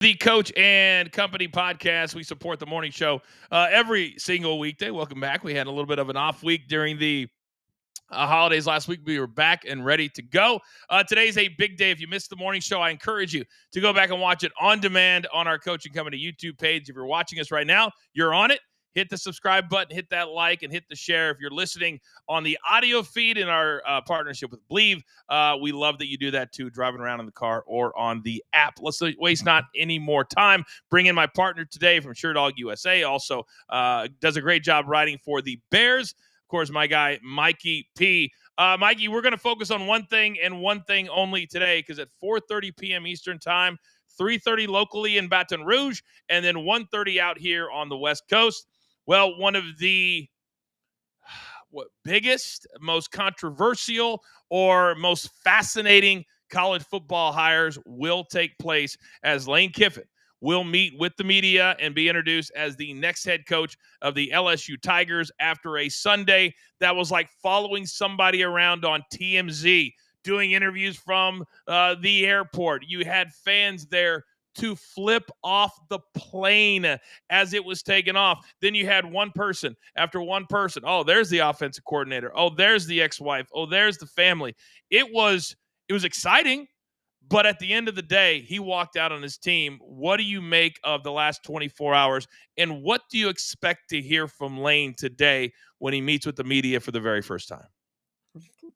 the Coach and Company podcast. We support the morning show every single weekday. Welcome back. We had a little bit of an off week during the holidays last week. We were back and ready to go. Today's a big day. If you missed the morning show, I encourage you to go back and watch it on demand on our Coach and Company YouTube page. If you're watching us right now, you're on it. Hit the subscribe button, hit that like, and hit the share. If you're listening on the audio feed in our partnership with Believe, we love that you do that too, driving around in the car or on the app. Let's waste not any more time. Bring in my partner today from SureDog USA. Also does a great job writing for the Bears. Of course, my guy, Mikey P. Mikey, we're going to focus on one thing and one thing only today, because at 4:30 p.m. Eastern time, 3:30 locally in Baton Rouge, and then 1:30 out here on the West Coast. Well, one of the biggest, most controversial, or most fascinating college football hires will take place as Lane Kiffin will meet with the media and be introduced as the next head coach of the LSU Tigers after a Sunday that was like following somebody around on TMZ, doing interviews from the airport. You had fans there to flip off the plane as it was taken off. Then you had one person after one person. Oh, there's the offensive coordinator. Oh, there's the ex-wife. Oh, there's the family. It was exciting, but at the end of the day, he walked out on his team. What do you make of the last 24 hours, and what do you expect to hear from Lane today when he meets with the media for the very first time?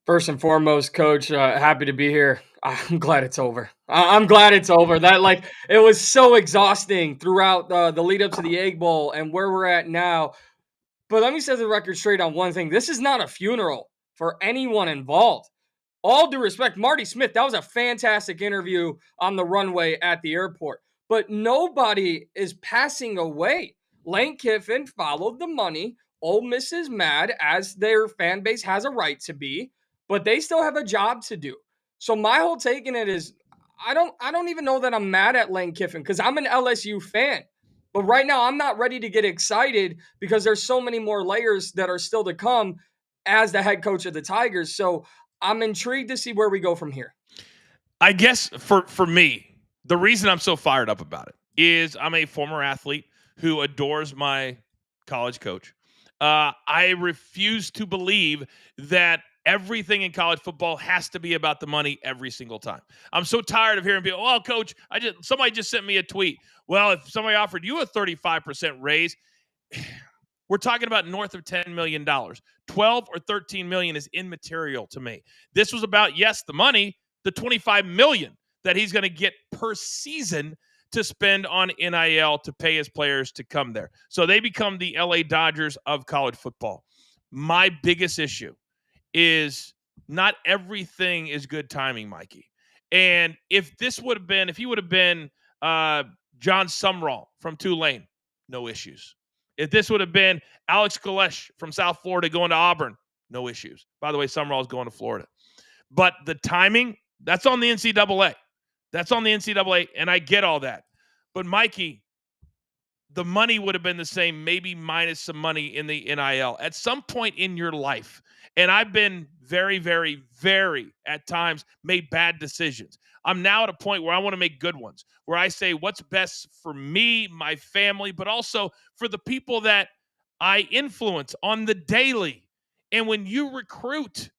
First and foremost, Coach, happy to be here. I'm glad it's over. I'm glad it's over. That it was so exhausting throughout the lead up to the Egg Bowl and where we're at now. But let me set the record straight on one thing. This is not a funeral for anyone involved. All due respect, Marty Smith, that was a fantastic interview on the runway at the airport. But nobody is passing away. Lane Kiffin followed the money. Ole Miss is mad, as their fan base has a right to be, but they still have a job to do. So my whole take in it is, I don't even know that I'm mad at Lane Kiffin, because I'm an LSU fan. But right now, I'm not ready to get excited because there's so many more layers that are still to come as the head coach of the Tigers. So I'm intrigued to see where we go from here. I guess for me, the reason I'm so fired up about it is I'm a former athlete who adores my college coach. I refuse to believe that everything in college football has to be about the money every single time. I'm so tired of hearing people, "Oh, coach, somebody just sent me a tweet. Well, if somebody offered you a 35% raise," we're talking about north of $10 million. 12 or 13 million is immaterial to me. This was about, yes, the money, the 25 million that he's going to get per season to spend on NIL to pay his players to come there. So they become the LA Dodgers of college football. My biggest issue is not everything is good timing, Mikey. And if he would have been John Sumrall from Tulane, no issues. If this would have been Alex Kalesh from South Florida going to Auburn, no issues. By the way, Sumrall is going to Florida. But the timing, that's on the NCAA. That's on the NCAA, and I get all that. But, Mikey, the money would have been the same, maybe minus some money in the NIL. At some point in your life, and I've been very, very, very, at times, made bad decisions. I'm now at a point where I want to make good ones, where I say what's best for me, my family, but also for the people that I influence on the daily. And when you recruit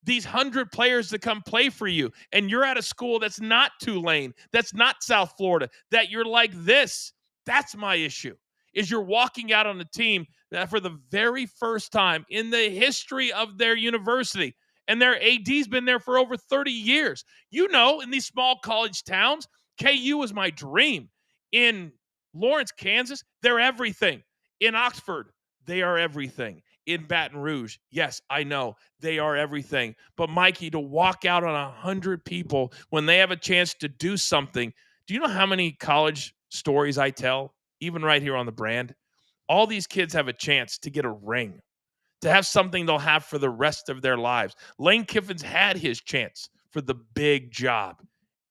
these 100 players to come play for you, and you're at a school that's not Tulane, that's not South Florida, that you're like this, that's my issue, is you're walking out on a team that for the very first time in the history of their university, and their AD's been there for over 30 years. You know, in these small college towns, KU is my dream. In Lawrence, Kansas, they're everything. In Oxford, they are everything. In Baton Rouge, yes, I know they are everything. But Mikey, to walk out on 100 people when they have a chance to do something, do you know how many college stories I tell, even right here on the brand? All these kids have a chance to get a ring, to have something they'll have for the rest of their lives. Lane Kiffin's had his chance for the big job.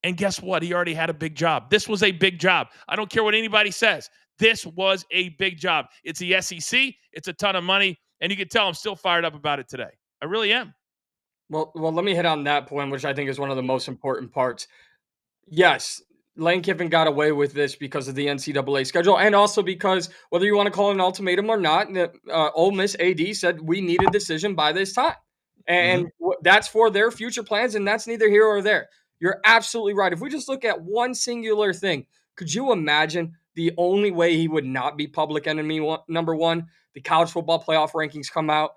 And guess what? He already had a big job. This was a big job. I don't care what anybody says. This was a big job. It's the SEC. It's a ton of money. And you can tell I'm still fired up about it today. I really am. Well, let me hit on that point, which I think is one of the most important parts. Yes, Lane Kiffin got away with this because of the NCAA schedule, and also because whether you want to call it an ultimatum or not, Ole Miss AD said we need a decision by this time, Hmm. and that's for their future plans, and that's neither here or there. You're absolutely right. If we just look at one singular thing, could you imagine the only way he would not be public enemy number one? The college football playoff rankings come out.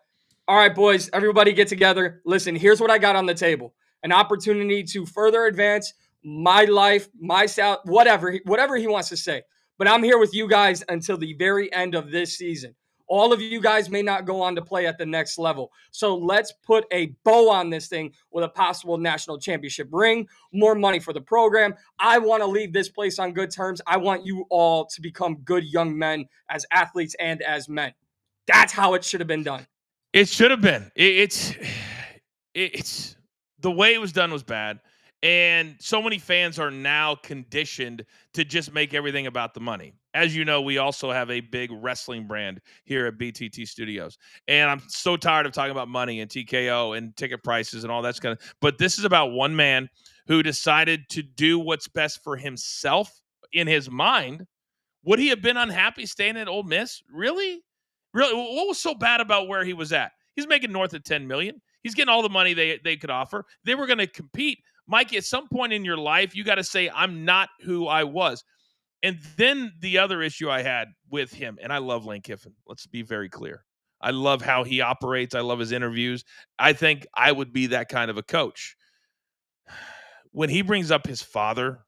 All right, boys, everybody get together. Listen, here's what I got on the table: an opportunity to further advance my life, my style, whatever he wants to say. But I'm here with you guys until the very end of this season. All of you guys may not go on to play at the next level. So let's put a bow on this thing with a possible national championship ring, more money for the program. I want to leave this place on good terms. I want you all to become good young men as athletes and as men. That's how it should have been done. It should have been. It's the way it was done was bad, and so many fans are now conditioned to just make everything about the money. As you know, we also have a big wrestling brand here at BTT Studios, and I'm so tired of talking about money and TKO and ticket prices and all that kind of. But this is about one man who decided to do what's best for himself in his mind. Would he have been unhappy staying at Ole Miss? Really? Really? What was so bad about where he was at? He's making north of 10 million. He's getting all the money they could offer. They were going to compete. Mikey, at some point in your life, you got to say, I'm not who I was. And then the other issue I had with him, and I love Lane Kiffin. Let's be very clear. I love how he operates. I love his interviews. I think I would be that kind of a coach. When he brings up his father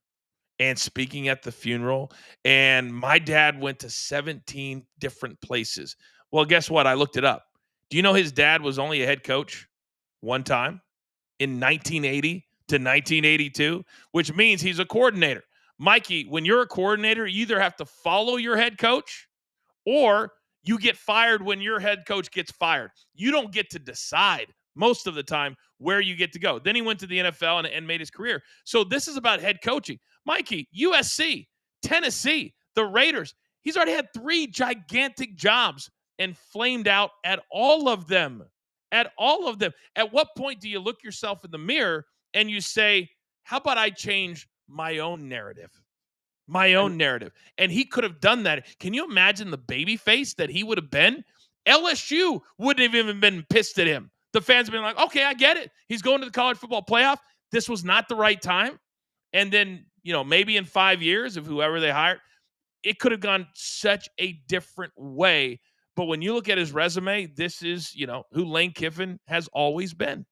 and speaking at the funeral, and my dad went to 17 different places. Well, guess what? I looked it up. Do you know his dad was only a head coach one time in 1980 to 1982, which means he's a coordinator. Mikey, when you're a coordinator, you either have to follow your head coach or you get fired when your head coach gets fired. You don't get to decide most of the time where you get to go. Then he went to the NFL and made his career. So this is about head coaching. Mikey, USC, Tennessee, the Raiders. He's already had 3 gigantic jobs and flamed out at all of them. At all of them. At what point do you look yourself in the mirror and you say, how about I change my own narrative? My And own narrative. And he could have done that. Can you imagine the baby face that he would have been? LSU wouldn't have even been pissed at him. The fans have been like, okay, I get it. He's going to the college football playoff. This was not the right time. And then, maybe in 5 years, if whoever they hired, it could have gone such a different way. But when you look at his resume, this is, who Lane Kiffin has always been.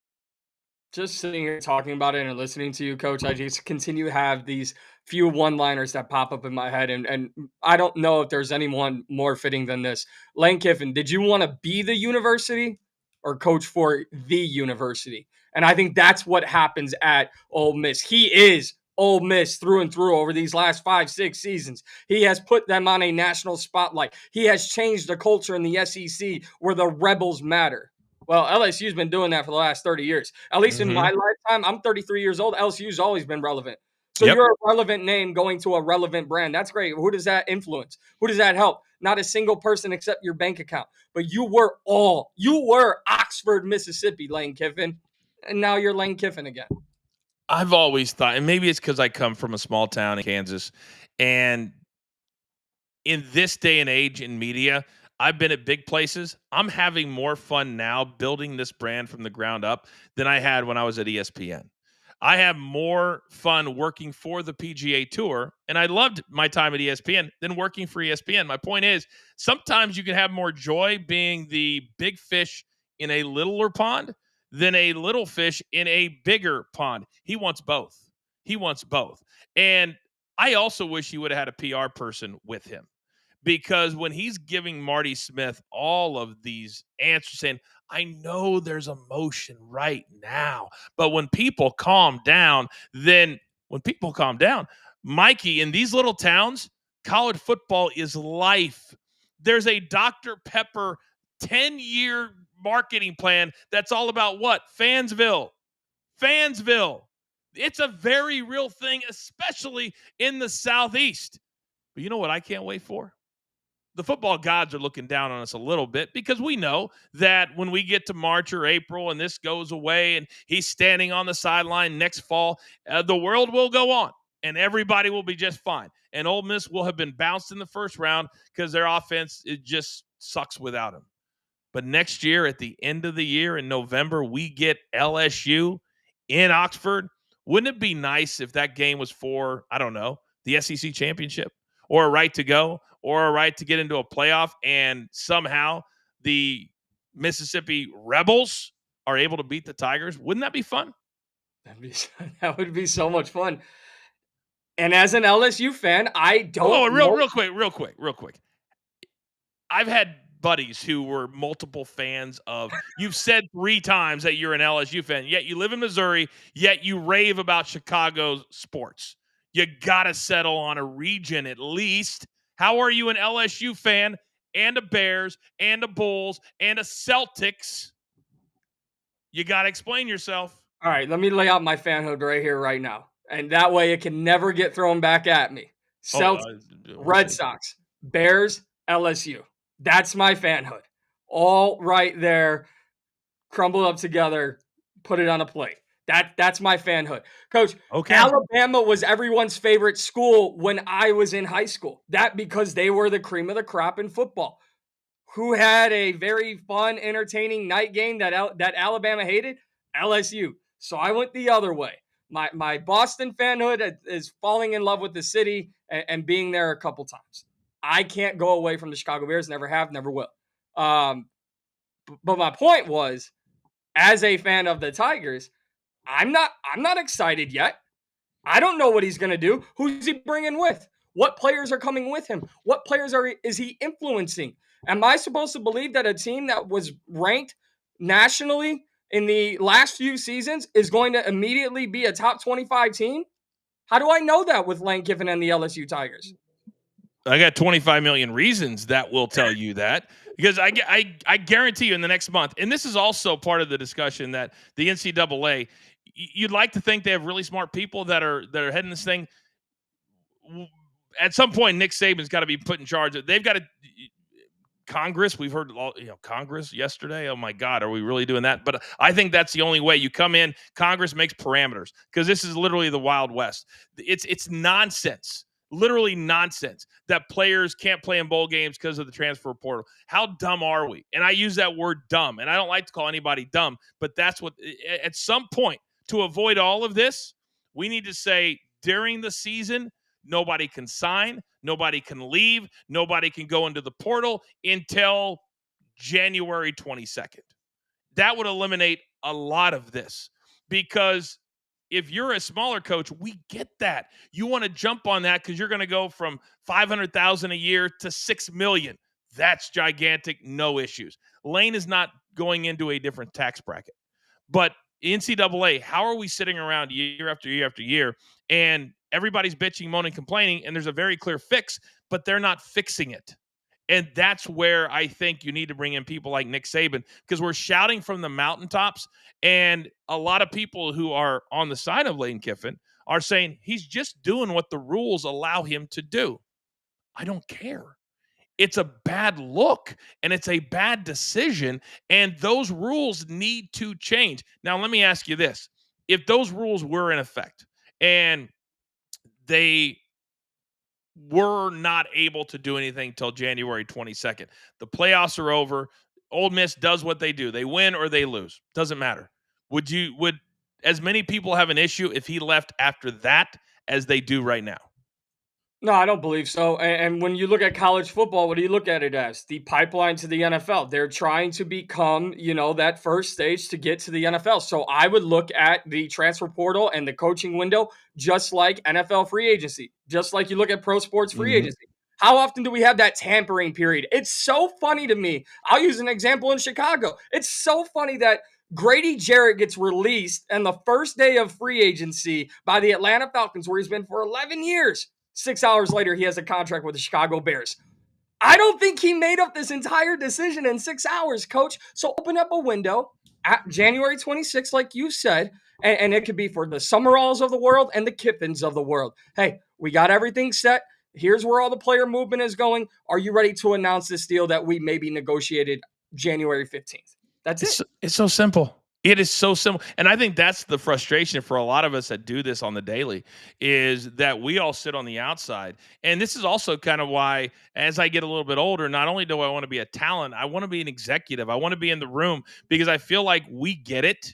just sitting here talking about it and listening to you, Coach, I just continue to have these few one-liners that pop up in my head, and I don't know if there's anyone more fitting than this. Lane Kiffin, did you want to be the university or coach for the university? And I think that's what happens at Ole Miss. He is Ole Miss through and through over these last 5-6 seasons. He has put them on a national spotlight. He has changed the culture in the SEC where the rebels matter. Well, LSU's been doing that for the last 30 years. At least in my Mm-hmm. lifetime, I'm 33 years old. LSU's always been relevant. So Yep. you're a relevant name going to a relevant brand. That's great. Who does that influence? Who does that help? Not a single person except your bank account. But you were Oxford, Mississippi, Lane Kiffin. And now you're Lane Kiffin again. I've always thought, and maybe it's because I come from a small town in Kansas, and in this day and age in media, I've been at big places. I'm having more fun now building this brand from the ground up than I had when I was at ESPN. I have more fun working for the PGA Tour, and I loved my time at ESPN than working for ESPN. My point is, sometimes you can have more joy being the big fish in a littler pond than a little fish in a bigger pond. He wants both. He wants both. And I also wish he would have had a PR person with him, because when he's giving Marty Smith all of these answers saying, I know there's emotion right now, but when people calm down, Mikey, in these little towns, college football is life. There's a Dr. Pepper 10-year marketing plan that's all about what? Fansville. It's a very real thing, especially in the Southeast. But you know what I can't wait for? The football gods are looking down on us a little bit, because we know that when we get to March or April and this goes away and he's standing on the sideline next fall, the world will go on. and everybody will be just fine. And Ole Miss will have been bounced in the first round because their offense, it just sucks without him. But next year, at the end of the year in November, we get LSU in Oxford. Wouldn't it be nice if that game was for, I don't know, the SEC championship or a right to go or a right to get into a playoff, and somehow the Mississippi Rebels are able to beat the Tigers? Wouldn't that be fun? That would be so much fun. And as an LSU fan, I Oh, don't know. real quick. I've had buddies who were multiple fans of. You've said 3 times that you're an LSU fan, yet you live in Missouri, yet you rave about Chicago sports. You gotta settle on a region at least. How are you an LSU fan and a Bears and a Bulls and a Celtics? You gotta explain yourself. All right, let me lay out my fanhood right here, right now. And that way it can never get thrown back at me. Oh, Celtics, we'll Red see. Sox, Bears, LSU. That's my fanhood. All right there, crumbled up together, put it on a plate. That's my fanhood. Coach, Okay. Alabama was everyone's favorite school when I was in high school. That because they were the cream of the crop in football. Who had a very fun, entertaining night game that Alabama hated? LSU. So I went the other way. My Boston fanhood is falling in love with the city and being there a couple times. I can't go away from the Chicago Bears. Never have, never will. But my point was, as a fan of the Tigers, I'm not excited yet. I don't know what he's going to do. Who's he bringing with? What players are coming with him? What players is he influencing? Am I supposed to believe that a team that was ranked nationally in the last few seasons is going to immediately be a top 25 team? How do I know that with Lane Kiffin and the LSU Tigers? I got 25 million reasons that will tell you that, because I guarantee you in the next month, and this is also part of the discussion that the NCAA, you'd like to think they have really smart people that are heading this thing. At some point, Nick Saban's got to be put in charge. They've got to. Congress, we've heard Congress yesterday. Oh my God, are we really doing that? But I think that's the only way. You come in, Congress makes parameters, because this is literally the Wild West. It's nonsense, literally nonsense, that players can't play in bowl games because of the transfer portal. How dumb are we? And I use that word dumb, and I don't like to call anybody dumb, but that's what, at some point, to avoid all of this, we need to say during the season, nobody can sign, nobody can leave, nobody can go into the portal until January 22nd. That would eliminate a lot of this, because if you're a smaller coach, we get that. You want to jump on that because you're going to go from 500,000 a year to 6 million. That's gigantic, no issues. Lane is not going into a different tax bracket. But NCAA, how are we sitting around year after year after year, and everybody's bitching, moaning, complaining, and there's a very clear fix, but they're not fixing it? And that's where I think you need to bring in people like Nick Saban, because we're shouting from the mountaintops, and a lot of people who are on the side of Lane Kiffin are saying he's just doing what the rules allow him to do. I don't care. It's a bad look and it's a bad decision, and those rules need to change. Now, let me ask you this. If those rules were in effect and they were not able to do anything till January 22nd, the playoffs are over, Ole Miss does what they do. They win or they lose. Doesn't matter. Would as many people have an issue if he left after that as they do right now? No, I don't believe so. And when you look at college football, what do you look at it as? The pipeline to the NFL. They're trying to become, that first stage to get to the NFL. So I would look at the transfer portal and the coaching window just like NFL free agency, just like you look at pro sports free agency. How often do we have that tampering period? It's so funny to me. I'll use an example in Chicago. It's so funny that Grady Jarrett gets released on the first day of free agency by the Atlanta Falcons, where he's been for 11 years. 6 hours later, he has a contract with the Chicago Bears. I don't think he made up this entire decision in 6 hours, coach. So open up a window at January 26th, like you said, and it could be for the Summeralls of the world and the Kiffins of the world. Hey, we got everything set. Here's where all the player movement is going. Are you ready to announce this deal that we maybe negotiated January 15th? That's it. It's so simple. It is so simple. And I think that's the frustration for a lot of us that do this on the daily is that we all sit on the outside. And this is also kind of why, as I get a little bit older, not only do I want to be a talent, I want to be an executive. I want to be in the room because I feel like we get it.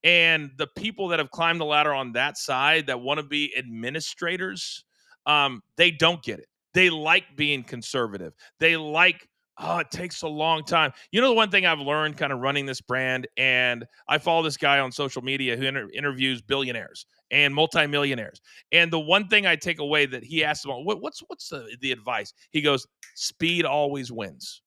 And the people that have climbed the ladder on that side that want to be administrators, they don't get it. They like being conservative. They like, oh, it takes a long time. You know, the one thing I've learned kind of running this brand, and I follow this guy on social media who interviews billionaires and multimillionaires. And the one thing I take away that he asked about, what's the advice? He goes, speed always wins.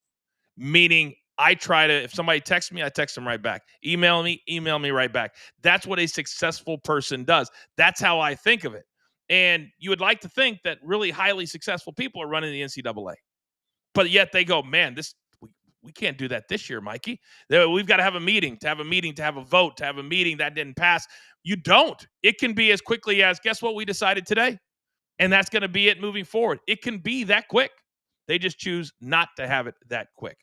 Meaning, I try to, if somebody texts me, I text them right back. Email me right back. That's what a successful person does. That's how I think of it. And you would like to think that really highly successful people are running the NCAA. But yet they go, man, we can't do that this year, Mikey. We've got to have a meeting, to have a vote, to have a meeting that didn't pass. You don't. It can be as quickly as, guess what we decided today? And that's going to be it moving forward. It can be that quick. They just choose not to have it that quick.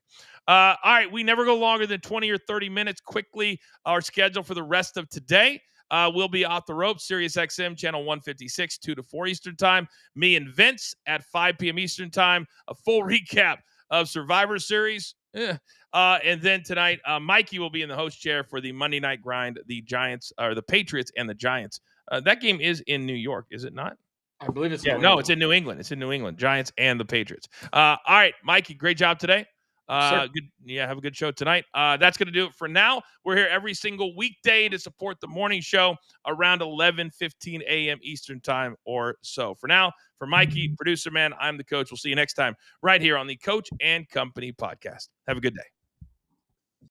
All right, we never go longer than 20 or 30 minutes. Quickly, our schedule for the rest of today. We'll be off the ropes, Sirius XM, channel 156, 2 to 4 Eastern time. Me and Vince at 5 p.m. Eastern time. A full recap of Survivor Series. And then tonight, Mikey will be in the host chair for the Monday Night Grind, the Giants, or the Patriots and the Giants. That game is in New York, is it not? I believe it's it's in New England. It's in New England. Giants and the Patriots. All right, Mikey, great job today. Good. Yeah, have a good show tonight. That's going to do it for now. We're here every single weekday to support the morning show around 11:15 a.m. Eastern time or so. For now, for Mikey, producer man, I'm the coach. We'll see you next time right here on the Coach and Company podcast. Have a good day.